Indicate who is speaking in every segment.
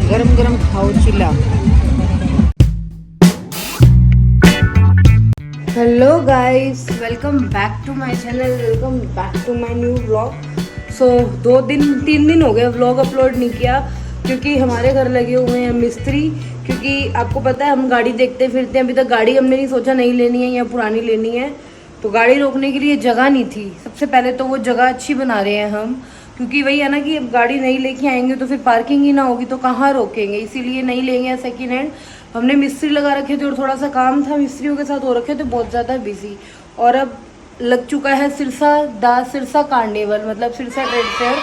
Speaker 1: गरम गरम खाओ चिल्ला। Hello guys, welcome back to my channel, welcome back to my new vlog. So 3 दिन हो गए व्लॉग अपलोड नहीं किया क्योंकि हमारे घर लगे हुए हैं मिस्त्री। क्योंकि आपको पता है हम गाड़ी देखते फिरते हैं, अभी तक गाड़ी हमने नहीं सोचा नई लेनी है या पुरानी लेनी है, तो गाड़ी रोकने के लिए जगह नहीं थी। सबसे पहले तो वो जगह अच्छी बना रहे हैं हम, क्योंकि वही है ना कि अब गाड़ी नहीं लेके आएंगे तो फिर पार्किंग ही ना होगी तो कहाँ रोकेंगे, इसीलिए नहीं लेंगे सेकेंड हैंड। हमने मिस्त्री लगा रखे थे और थोड़ा सा काम था मिस्त्रियों के साथ हो रखे थे बहुत ज़्यादा बिजी। और अब लग चुका है सिरसा कार्निवल, मतलब सिरसा ट्रेड फेयर।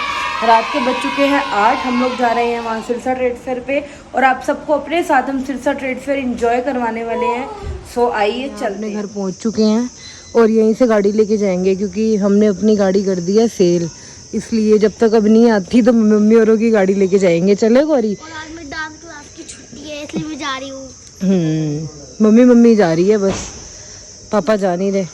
Speaker 1: रात के बज चुके हैं 8, हम लोग जा रहे हैं वहाँ सिरसा ट्रेड फेयर पे और आप सबको अपने साथ हम सिरसा ट्रेड फेयर इंजॉय करवाने वाले हैं। सो आइए चलते। घर पहुँच चुके हैं और यहीं से गाड़ी लेके जाएंगे क्योंकि हमने अपनी गाड़ी कर दी है सेल, इसलिए जब तक अब नहीं आती तो मम्मी औरों की गाड़ी लेके जाएंगे। चले गौरी?
Speaker 2: आज मैं डांस क्लास की छुट्टी है इसलिए मैं जा रही हूँ।
Speaker 1: मम्मी जा रही है, बस पापा जा नहीं रहे।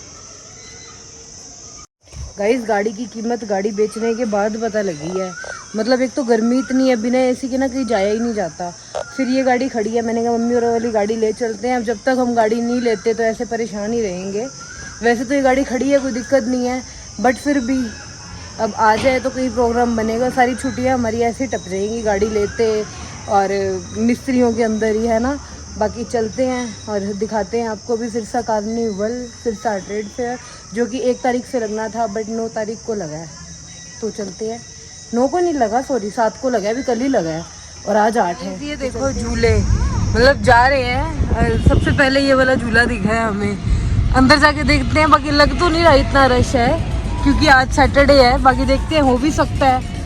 Speaker 1: गाइस, गाड़ी की कीमत गाड़ी बेचने के बाद पता लगी है। मतलब एक तो गर्मी इतनी है, बिना एसी के ना कहीं जाया ही नहीं जाता। फिर ये गाड़ी खड़ी है, मैंने कहा मम्मी और वाली गाड़ी ले चलते हैं। अब जब तक हम गाड़ी नहीं लेते तो ऐसे परेशान ही रहेंगे। वैसे तो ये गाड़ी खड़ी है, कोई दिक्कत नहीं है, बट फिर भी अब आ जाए तो कहीं प्रोग्राम बनेगा। सारी छुट्टियां हमारी ऐसे टप जाएंगी गाड़ी लेते और मिस्त्रियों के अंदर ही, है ना। बाकी चलते हैं और दिखाते हैं आपको भी Sirsa carnival, Sirsa trade fair, जो कि 1 तारीख से लगना था बट 9 तारीख को लगा है। तो चलते हैं। 9 को नहीं लगा, सॉरी 7 को लगा है, अभी कल ही लगा है और आज 8 है। ये देखो झूले, मतलब जा रहे हैं। सबसे पहले ये वाला झूला दिखा है हमें, अंदर जाके देखते हैं। बाकी लग तो नहीं रहा इतना रश है क्योंकि आज सैटरडे है, बाकी देखते हैं, हो भी सकता है।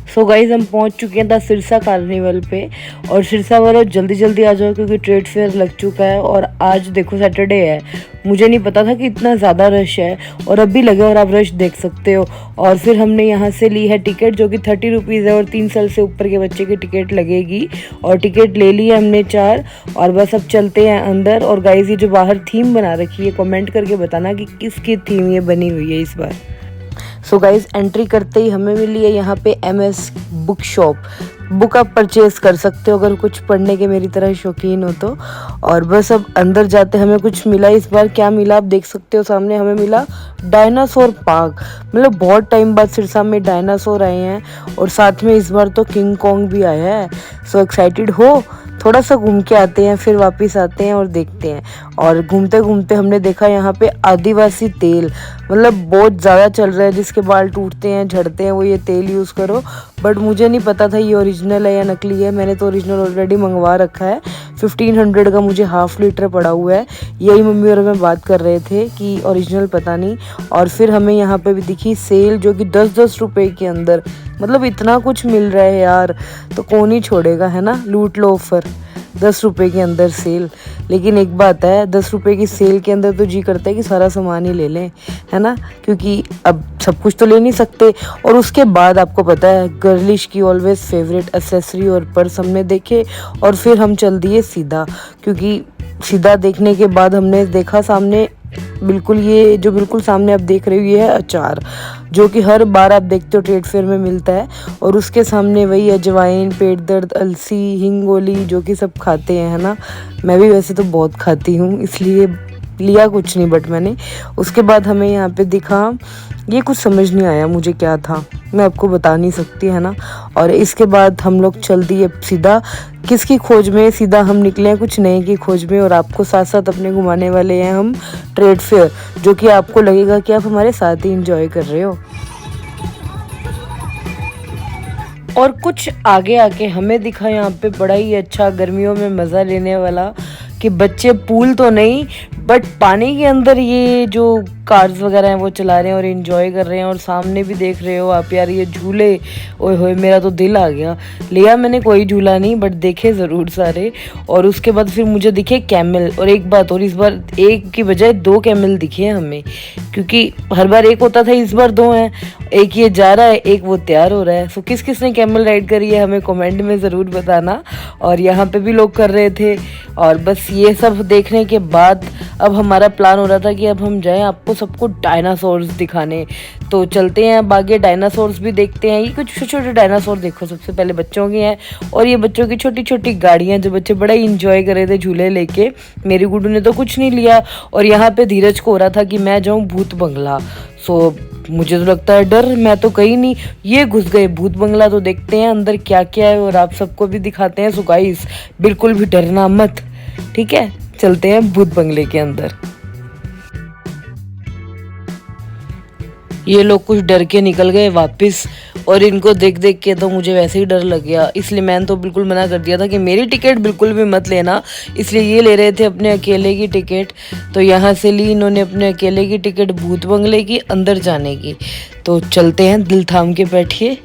Speaker 1: सो गाइज, हम पहुंच चुके हैं द सिरसा कार्निवल पे और सिरसा वालों जल्दी जल्दी आ जाओ क्योंकि ट्रेड फेयर लग चुका है और आज देखो सैटरडे है। मुझे नहीं पता था कि इतना ज़्यादा रश है और अब भी लगे और आप रश देख सकते हो। और फिर हमने यहाँ से ली है टिकट जो कि 30 रुपीज़ है और 3 साल से ऊपर के बच्चे की टिकट लगेगी और टिकट ले ली है हमने 4 और बस अब चलते हैं अंदर। और गाइज, ये जो बाहर थीम बना रखी है कमेंट करके बताना कि किसकी थीम ये बनी हुई है इस बार। सो गाइज, एंट्री करते ही हमें मिली है यहाँ पे MS बुक शॉप। बुक आप परचेज कर सकते हो अगर कुछ पढ़ने के मेरी तरह शौकीन हो तो। और बस अब अंदर जाते हमें कुछ मिला। इस बार क्या मिला आप देख सकते हो सामने, हमें मिला डायनासोर पार्क। मतलब बहुत टाइम बाद सिरसा में डायनासोर आए हैं और साथ में इस बार तो किंग कॉन्ग भी आया है। सो एक्साइटेड हो, थोड़ा सा घूम के आते हैं फिर वापस आते हैं और देखते हैं। और घूमते घूमते हमने देखा यहाँ पे आदिवासी तेल, मतलब बहुत ज़्यादा चल रहा है। जिसके बाल टूटते हैं झड़ते हैं वो ये तेल यूज़ करो। बट मुझे नहीं पता था ये ओरिजिनल है या नकली है। मैंने तो ओरिजिनल ऑलरेडी मंगवा रखा है। 1500 का मुझे ½ लीटर पड़ा हुआ है। यही मम्मी और मैं बात कर रहे थे कि ओरिजिनल पता नहीं। और फिर हमें यहाँ पे भी दिखी सेल जो कि 10-10 रुपए के अंदर, मतलब इतना कुछ मिल रहा है यार, तो कौन ही छोड़ेगा, है ना। लूट लो ऑफर, 10 रुपए के अंदर सेल। लेकिन एक बात है, 10 रुपए की सेल के अंदर तो जी करता है कि सारा सामान ही ले लें, है ना, क्योंकि अब सब कुछ तो ले नहीं सकते। और उसके बाद आपको पता है गर्लिश की ऑलवेज फेवरेट एक्सेसरी और पर्स हमने देखे और फिर हम चल दिए सीधा, क्योंकि सीधा देखने के बाद हमने देखा सामने बिल्कुल ये जो बिल्कुल सामने आप देख रहे हो ये है अचार, जो कि हर बार आप देखते हो ट्रेड फेयर में मिलता है। और उसके सामने वही अजवाइन, पेट दर्द, अलसी, हिंगोली, जो कि सब खाते हैं, है ना। मैं भी वैसे तो बहुत खाती हूँ इसलिए लिया कुछ नहीं, बट मैंने उसके बाद हमें यहाँ पे दिखा, ये कुछ समझ नहीं आया मुझे क्या था, मैं आपको बता नहीं सकती, है ना। और इसके बाद हम लोग चल दिए सीधा किसकी खोज में, सीधा हम निकले हैं कुछ नए की खोज में। और आपको साथ साथ अपने घुमाने वाले हैं हम ट्रेड फेयर, जो कि आपको लगेगा कि आप हमारे साथ ही इंजॉय कर रहे हो। और कुछ आगे आके हमें दिखा यहाँ पे बड़ा ही अच्छा गर्मियों में मज़ा लेने वाला कि बच्चे पूल तो नहीं बट पानी के अंदर ये जो कार्स वगैरह हैं वो चला रहे हैं और एंजॉय कर रहे हैं। और सामने भी देख रहे हो आप यार ये झूले, ओए होए मेरा तो दिल आ गया। लिया मैंने कोई झूला नहीं बट देखे ज़रूर सारे। और उसके बाद फिर मुझे दिखे कैमल, और एक बात और, इस बार एक की बजाय 2 कैमल दिखे हमें, क्योंकि हर बार एक होता था, इस बार 2 हैं। एक ये जा रहा है, एक वो तैयार हो रहा है। सो किस किस ने कैमल राइड करी है हमें कमेंट में ज़रूर बताना। और यहाँ पे भी लोग कर रहे थे और बस ये सब देखने के बाद अब हमारा प्लान हो रहा था कि अब हम जाएं आपको सबको डायनासोर्स दिखाने। तो चलते हैं अब आगे, डायनासोर्स भी देखते हैं। ये कुछ छोटे छोटे डायनासोर देखो, सबसे पहले बच्चों के हैं और ये बच्चों की छोटी छोटी गाड़ियाँ जो बच्चे बड़ा ही इंजॉय कर रहे थे झूले लेके। मेरी गुड्डू ने तो कुछ नहीं लिया और यहाँ पे धीरज को हो रहा था कि मैं जाऊँ भूत बंगला। सो मुझे तो लगता है डर, मैं तो कहीं नहीं, ये घुस गए भूत बंगला। तो देखते हैं अंदर क्या क्या है और आप सबको भी दिखाते हैं। सो गाइस बिल्कुल भी डरना मत, ठीक है? चलते हैं भूत बंगले के अंदर। ये लोग कुछ डर के निकल गए वापस और इनको देख देख के तो मुझे वैसे ही डर लग गया, इसलिए मैंने तो बिल्कुल मना कर दिया था कि मेरी टिकट बिल्कुल भी मत लेना। इसलिए ये ले रहे थे अपने अकेले की टिकट। तो यहाँ से ली इन्होंने अपने अकेले की टिकट भूत बंगले की अंदर जाने की। तो चलते हैं, दिल थाम के बैठिए।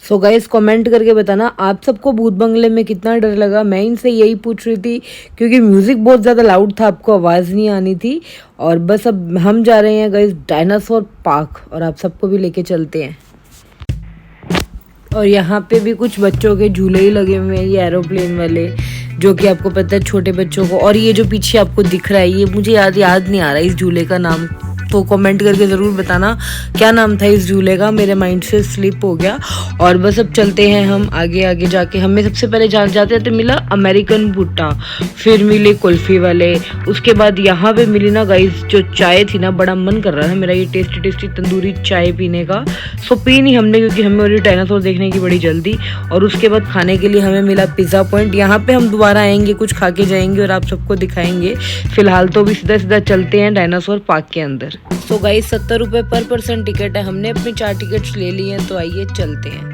Speaker 1: सो गाइस कमेंट करके बताना आप सबको भूत बंगले में कितना डर लगा। मैं इनसे यही पूछ रही थी क्योंकि म्यूज़िक बहुत ज़्यादा लाउड था, आपको आवाज़ नहीं आनी थी। और बस अब हम जा रहे हैं गाइस डायनासोर पार्क और आप सबको भी लेके चलते हैं। और यहाँ पे भी कुछ बच्चों के झूले ही लगे हुए हैं, ये एरोप्लेन वाले, जो कि आपको पता है छोटे बच्चों को। और ये जो पीछे आपको दिख रहा है, ये मुझे याद नहीं आ रहा इस झूले का नाम, तो कमेंट करके ज़रूर बताना क्या नाम था इस झूले का, मेरे माइंड से स्लिप हो गया। और बस अब चलते हैं हम आगे। आगे जाके हमें सबसे पहले जाते जाते मिला अमेरिकन भुट्टा, फिर मिले कुल्फ़ी वाले, उसके बाद यहाँ पे मिली ना गाइस जो चाय थी ना, बड़ा मन कर रहा था मेरा ये टेस्टी टेस्टी तंदूरी चाय पीने का। सो पी नहीं हमने क्योंकि हमें और डायनासोर देखने की बड़ी जल्दी। और उसके बाद खाने के लिए हमें मिला पिज़्ज़ा पॉइंट। यहाँ पे हम दोबारा आएंगे, कुछ खा के जाएंगे और आप सबको दिखाएंगे। फिलहाल तो भी सीधा सीधा चलते हैं डायनासोर पार्क के अंदर। तो गाइस 70 रुपये पर पर्सन टिकट है, हमने अपनी 4 टिकट्स ले ली हैं। तो आइए चलते हैं।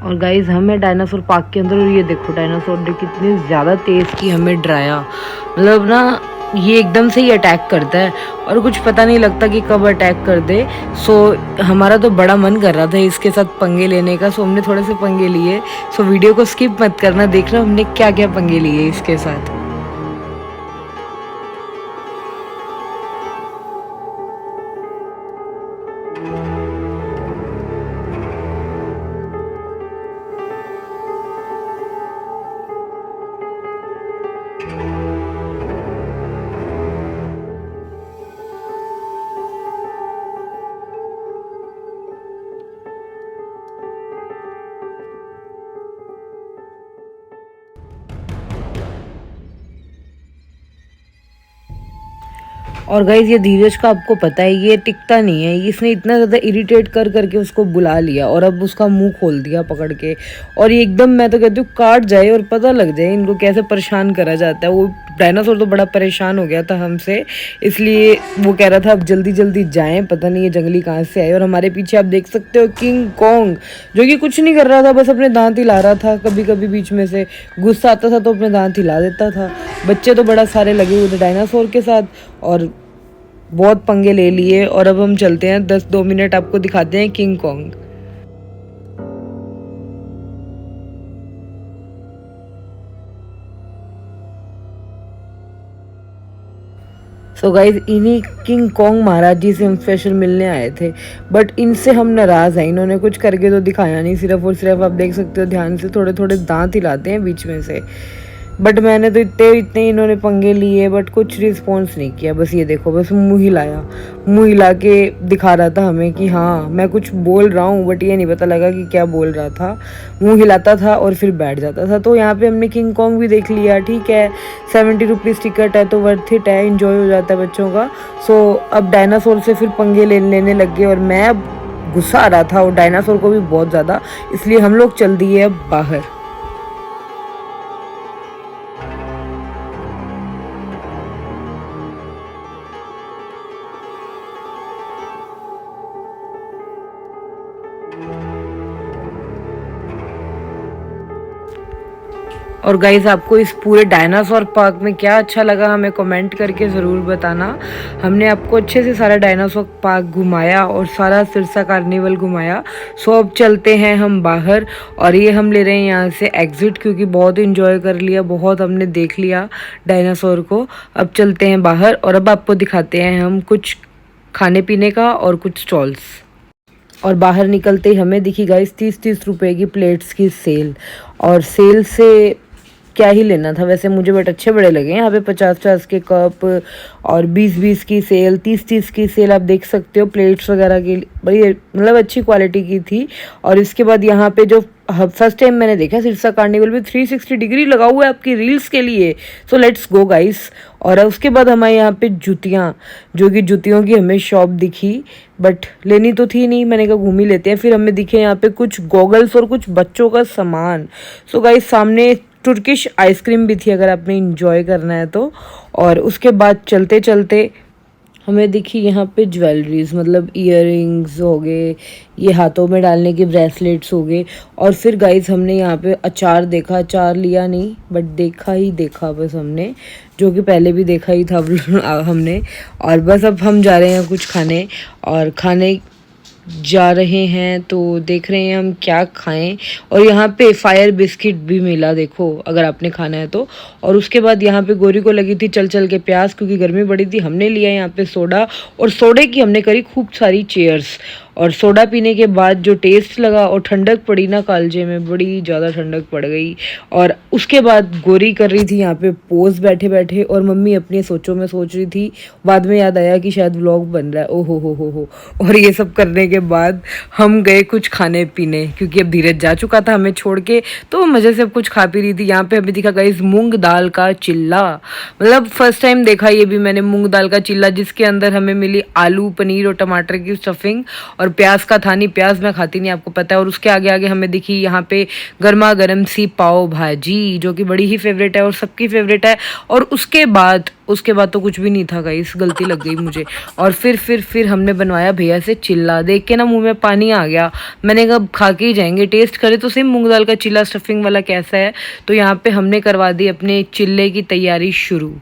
Speaker 1: और गाइज हमें डायनासोर पार्क के अंदर, और ये देखो डायनासोर ने कितनी ज़्यादा तेज़ की हमें डराया। मतलब ना ये एकदम से ही अटैक करता है और कुछ पता नहीं लगता कि कब अटैक कर दे। सो हमारा तो बड़ा मन कर रहा था इसके साथ पंगे लेने का, सो हमने थोड़े से पंगे लिए। सो वीडियो को स्किप मत करना, देखना हमने क्या क्या पंगे लिए इसके साथ। और गाइज ये धीरज का आपको पता है ये टिकता नहीं है, इसने इतना ज़्यादा इरिटेट कर करके उसको बुला लिया और अब उसका मुंह खोल दिया पकड़ के, और ये एकदम मैं तो कहती हूँ काट जाए और पता लग जाए इनको कैसे परेशान करा जाता है। वो डायनासोर तो बड़ा परेशान हो गया था हमसे, इसलिए वो कह रहा था अब जल्दी जल्दी जाएं, पता नहीं ये जंगली कहाँ से आए। और हमारे पीछे आप देख सकते हो किंग कॉन्ग, जो कि कुछ नहीं कर रहा था, बस अपने दांत हिला रहा था। कभी कभी बीच में से गुस्सा आता था तो अपने दांत हिला देता था। बच्चे तो बड़ा सारे लगे हुए थे डायनासोर के साथ और बहुत पंगे ले लिए। और अब हम चलते हैं 10-2 मिनट आपको दिखाते हैं किंग कॉन्ग। सो गाइज इन्हीं किंग कॉन्ग महाराज जी से हम स्पेशल मिलने आए थे, बट इनसे हम नाराज़ हैं। इन्होंने कुछ करके तो दिखाया नहीं, सिर्फ और सिर्फ आप देख सकते हो ध्यान से थोड़े थोड़े दांत हिलाते हैं बीच में से। बट मैंने तो इतने इन्होंने पंगे लिए बट कुछ रिस्पॉन्स नहीं किया। बस ये देखो, बस मुंह हिलाया, मुंह हिला के दिखा रहा था हमें कि हाँ मैं कुछ बोल रहा हूँ, बट ये नहीं पता लगा कि क्या बोल रहा था। मुंह हिलाता था और फिर बैठ जाता था। तो यहाँ पे हमने किंग कॉन्ग भी देख लिया, ठीक है 70 रुपीज़ टिकट है तो वर्थ इट है, इंजॉय हो जाता है बच्चों का। सो अब डायनासोर से फिर पंगे लेने लग गए और मैं अब गुस्सा आ रहा था और डायनासोर को भी बहुत ज़्यादा, इसलिए हम लोग चल दिए अब बाहर। और गाइज आपको इस पूरे डायनासोर पार्क में क्या अच्छा लगा हमें कमेंट करके ज़रूर बताना। हमने आपको अच्छे से सारा डायनासोर पार्क घुमाया और सारा सिरसा कार्निवल घुमाया। सो अब चलते हैं हम बाहर और ये हम ले रहे हैं यहाँ से एग्ज़िट, क्योंकि बहुत इन्जॉय कर लिया, बहुत हमने देख लिया डायनासोर को। अब चलते हैं बाहर और अब आपको दिखाते हैं हम कुछ खाने पीने का और कुछ स्टॉल्स। और बाहर निकलते ही हमें दिखी गाइस 30-30 रुपए की प्लेट्स की सेल, और सेल से क्या ही लेना था वैसे मुझे, बट अच्छे बड़े लगे। यहाँ पे 50-50 के कप और 20-20 की सेल, 30-30 की सेल, आप देख सकते हो प्लेट्स वगैरह की बड़ी मतलब अच्छी क्वालिटी की थी। और इसके बाद यहाँ पे जो फर्स्ट टाइम मैंने देखा सिरसा कार्निवल में 360 डिग्री लगा हुआ है आपकी रील्स के लिए। So let's go guys. और उसके बाद हमारे यहाँ पे जूतियाँ, जो कि जूतियों की हमें शॉप दिखी, बट लेनी तो थी नहीं, मैंने कहा घूम ही लेते हैं। फिर हमें दिखे यहाँ पे कुछ गॉगल्स और कुछ बच्चों का सामान। सो गाइस सामने तुर्किश आइसक्रीम भी थी अगर आपने इंजॉय करना है तो। और उसके बाद चलते चलते हमें दिखी यहाँ पे ज्वेलरीज, मतलब ईयररिंग्स हो गए, ये हाथों में डालने के ब्रेसलेट्स हो गए। और फिर गाइस हमने यहाँ पे अचार देखा, अचार लिया नहीं बट देखा ही देखा बस हमने, जो कि पहले भी देखा ही था हमने। और बस अब हम जा रहे हैं कुछ खाने, और खाने जा रहे हैं तो देख रहे हैं हम क्या खाएं। और यहाँ पे फायर बिस्किट भी मिला, देखो अगर आपने खाना है तो। और उसके बाद यहाँ पे गोरी को लगी थी चल चल के प्यास, क्योंकि गर्मी बड़ी थी। हमने लिया यहाँ पे सोडा, और सोडे की हमने करी खूब सारी चेयर्स। और सोडा पीने के बाद जो टेस्ट लगा और ठंडक पड़ी ना कालजे में, बड़ी ज़्यादा ठंडक पड़ गई। और उसके बाद गोरी कर रही थी यहाँ पे पोज बैठे बैठे, और मम्मी अपने सोचों में सोच रही थी। बाद में याद आया कि शायद व्लॉग बन रहा है, ओ हो। और ये सब करने के बाद हम गए कुछ खाने पीने, क्योंकि अब धीरज जा चुका था हमें छोड़ के, तो मज़े से कुछ खा पी रही थी। यहाँ पे हमें दिखा गाइस मूंग दाल का चिल्ला, मतलब फर्स्ट टाइम देखा ये भी मैंने, मूंग दाल का चिल्ला, जिसके अंदर हमें मिली आलू पनीर और टमाटर की स्टफिंग। और प्याज का था नहीं, प्याज मैं खाती नहीं आपको पता है। और उसके आगे आगे हमें दिखी यहाँ पे गर्मा गर्म सी पाव भाजी, जो कि बड़ी ही फेवरेट है और सबकी फेवरेट है। और उसके बाद तो कुछ भी नहीं था गाइस, गलती लग गई मुझे। और फिर हमने बनवाया भैया से चिल्ला, देख के ना मुंह में पानी आ गया। मैंने कहा खा के ही जाएंगे, टेस्ट करे तो सही मूंग दाल का चिल्ला स्टफिंग वाला कैसा है। तो यहाँ पे हमने करवा दी अपने चिल्ले की तैयारी शुरू।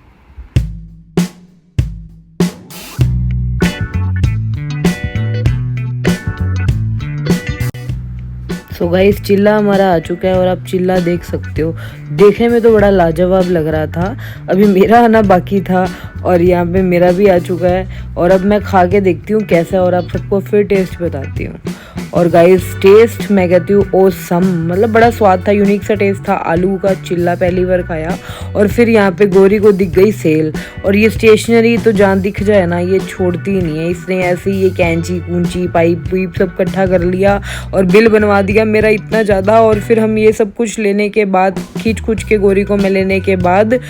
Speaker 1: सो गाइस चिल्ला हमारा आ चुका है और आप चिल्ला देख सकते हो, देखने में तो बड़ा लाजवाब लग रहा था। अभी मेरा आना बाकी था और यहाँ पे मेरा भी आ चुका है, और अब मैं खा के देखती हूँ कैसा है और आप सबको फिर टेस्ट बताती हूँ। और गाइस टेस्ट मैं कहती हूँ ओसम, मतलब बड़ा स्वाद था, यूनिक सा टेस्ट था। आलू का चिल्ला पहली बार खाया। और फिर यहाँ पे गोरी को दिख गई सेल, और ये स्टेशनरी तो जहाँ दिख जाए ना ये छोड़ती ही नहीं है। इसने ऐसे ही ये कैंची कूंची पाइप वाइप सब इकट्ठा कर लिया और बिल बनवा दिया मेरा इतना ज़्यादा। और फिर हम ये सब कुछ लेने के बाद, खींच खुच के गोरी को मैं लेने के बाद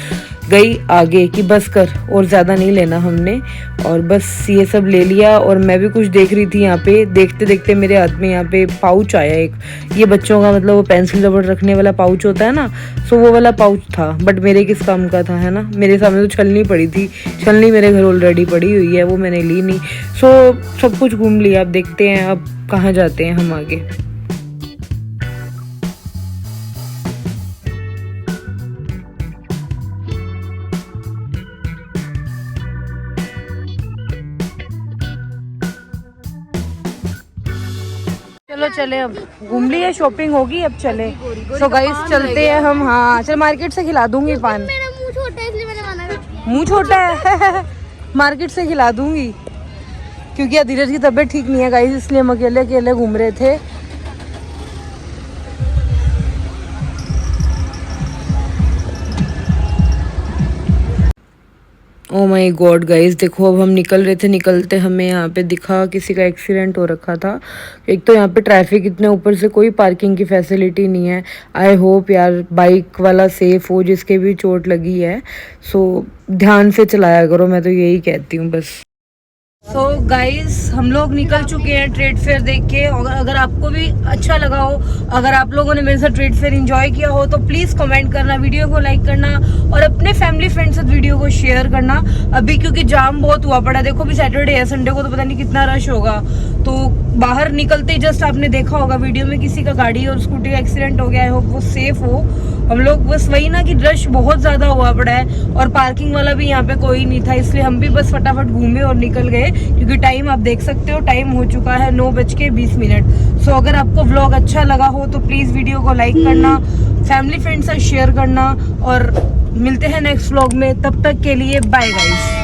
Speaker 1: गई आगे कि बस कर, और ज़्यादा नहीं लेना हमने, और बस ये सब ले लिया। और मैं भी कुछ देख रही थी यहाँ पे, देखते देखते मेरे हाथ में यहाँ पे पाउच आया एक, ये बच्चों का मतलब वो पेंसिल रबड़ रखने वाला पाउच होता है ना, सो वो वाला पाउच था, बट मेरे किस काम का था, है ना। मेरे सामने तो छलनी पड़ी थी, छलनी मेरे घर ऑलरेडी पड़ी हुई है, वो मैंने ली नहीं। सो सब कुछ घूम लिया, अब देखते हैं अब कहाँ जाते हैं हम आगे। चलो चले, अब घूम लिए, शॉपिंग होगी, अब चले। सो गाइस चलते हैं हम। हाँ चल, मार्केट से खिला दूंगी पान।
Speaker 2: मेरा मुंह छोटा है इसलिए मैंने मना कर दिया।
Speaker 1: मुंह छोटा है मार्केट से खिला दूंगी, क्योंकि यार धीरज की तबीयत ठीक नहीं है गाइस, इसलिए हम अकेले अकेले घूम रहे थे। ओ माय गॉड गाइस, देखो अब हम निकल रहे थे, निकलते हमें यहाँ पे दिखा किसी का एक्सीडेंट हो रखा था। एक तो यहाँ पे ट्रैफिक इतने, ऊपर से कोई पार्किंग की फैसिलिटी नहीं है। आई होप यार बाइक वाला सेफ हो, जिसके भी चोट लगी है। सो ध्यान से चलाया करो, मैं तो यही कहती हूँ बस। सो गाइस हम लोग निकल चुके हैं ट्रेड फेयर देख के। अगर आपको भी अच्छा लगा हो, अगर आप लोगों ने मेरे साथ ट्रेड फेयर एंजॉय किया हो, तो प्लीज कमेंट करना, वीडियो को लाइक करना, और अपने फैमिली फ्रेंड साथ वीडियो को शेयर करना। अभी क्योंकि जाम बहुत हुआ पड़ा है, देखो अभी सैटरडे है, संडे को तो पता नहीं कितना रश होगा। तो बाहर निकलते ही जस्ट आपने देखा होगा वीडियो में, किसी का गाड़ी और स्कूटी का एक्सीडेंट हो गया है, वो सेफ हो। हम लोग बस वही ना कि रश बहुत ज्यादा हुआ पड़ा है, और पार्किंग वाला भी यहाँ पे कोई नहीं था, इसलिए हम भी बस फटाफट घूमे और निकल गए। क्योंकि टाइम आप देख सकते हो, टाइम हो चुका है 9:20। सो अगर आपको व्लॉग अच्छा लगा हो तो प्लीज वीडियो को लाइक करना, फैमिली फ्रेंड्स से शेयर करना, और मिलते हैं नेक्स्ट व्लॉग में। तब तक के लिए बाय गाइस।